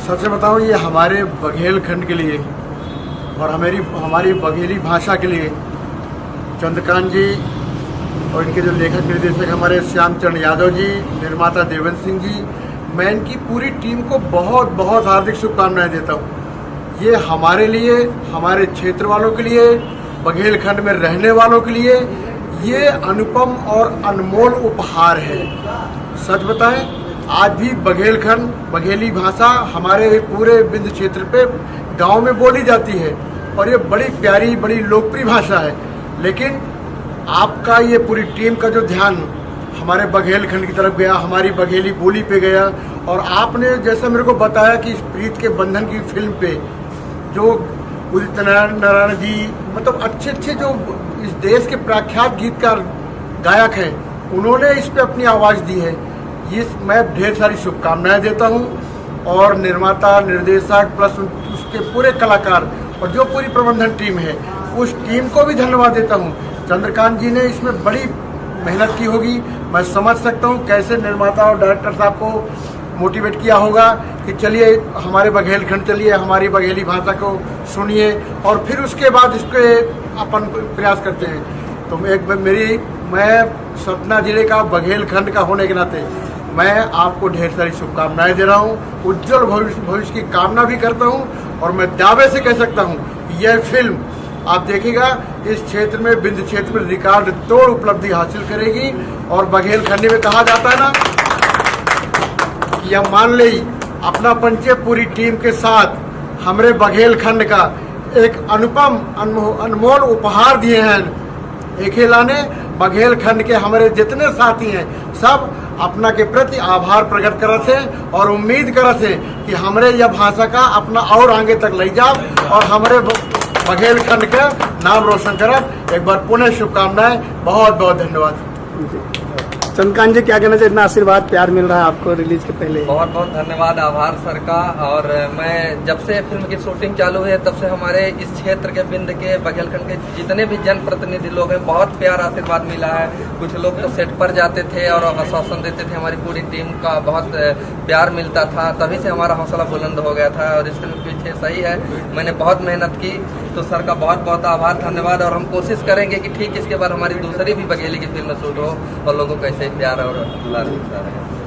सच बताऊं, ये हमारे बघेल खंड के लिए और हमारी बघेली भाषा के लिए चंद्रकांत जी और इनके जो लेखक निर्देशक हमारे श्यामचरण यादव जी, निर्माता देवेंद्र सिंह जी, मैं इनकी पूरी टीम को बहुत बहुत हार्दिक शुभकामनाएं देता हूँ। ये हमारे लिए, हमारे क्षेत्र वालों के लिए, बघेल खंड में रहने वालों के लिए ये अनुपम और अनमोल उपहार है। सच बताएं, आज भी बघेल खंड, बघेली भाषा हमारे पूरे बिंद क्षेत्र पे गांव में बोली जाती है और ये बड़ी प्यारी, बड़ी लोकप्रिय भाषा है। लेकिन आपका ये पूरी टीम का जो ध्यान हमारे बघेल खंड की तरफ गया, हमारी बघेली बोली पे गया, और आपने जैसा मेरे को बताया कि इस प्रीत के बंधन की फिल्म पे जो उदित नारायण जी, मतलब अच्छे अच्छे जो इस देश के प्रख्यात गीतकार गायक हैं, उन्होंने इस पे अपनी आवाज़ दी है। ये मैं ढेर सारी शुभकामनाएं देता हूं और निर्माता, निर्देशक प्लस उसके पूरे कलाकार और जो पूरी प्रबंधन टीम है, उस टीम को भी धन्यवाद देता हूं। चंद्रकांत जी ने इसमें बड़ी मेहनत की होगी। मैं समझ सकता हूं कैसे निर्माता और डायरेक्टर साहब को मोटिवेट किया होगा कि चलिए हमारे बघेल खंड, चलिए हमारी बघेली भाषा को सुनिए और फिर उसके बाद इसके अपन प्रयास करते हैं। तो मैं सतना जिले का, बघेल खंड का होने के नाते मैं आपको ढेर सारी शुभकामनाएं दे रहा हूं, उज्जवल भविष्य की कामना भी करता हूं और मैं दावे से कह सकता हूं कि यह फिल्म आप देखिएगा इस क्षेत्र में, बिंद क्षेत्र में रिकॉर्ड तोड़ उपलब्धि हासिल करेगी। और बघेल खंड में कहा जाता है ना, यह मान ले अपना पंचे पूरी टीम के साथ हमारे बघेल खंड का एक अनुपम अनमोल उपहार दिए हैं। एकेला ने बघेल खंड के हमारे जितने साथी हैं सब अपना के प्रति आभार प्रकट करत थे और उम्मीद करत थे कि हमारे यह भाषा का अपना और आगे तक ले जाओ और हमारे बघेल खंड का नाम रोशन करत। एक बार पुनः शुभकामनाएं, बहुत बहुत धन्यवाद। चंद्रकांत जी, क्या कहना चाहिए, इतना आशीर्वाद प्यार मिल रहा है आपको रिलीज के पहले? बहुत बहुत धन्यवाद, आभार सर का। और मैं जब से फिल्म की शूटिंग चालू है तब से हमारे इस क्षेत्र के, बिंद के, बघेलखंड के जितने भी जनप्रतिनिधि लोग हैं, बहुत प्यार आशीर्वाद मिला है। कुछ लोग तो सेट पर जाते थे और आश्वासन देते थे, हमारी पूरी टीम का बहुत प्यार मिलता था, तभी से हमारा हौसला बुलंद हो गया था। और इस फिल्म के पीछे सही है, मैंने बहुत मेहनत की, तो सर का बहुत बहुत आभार, धन्यवाद। और हम कोशिश करेंगे कि ठीक इसके बाद हमारी दूसरी भी बघेली की फिल्म शूट हो और लोगों को ऐसे प्यार और दुलार मिलता रहे।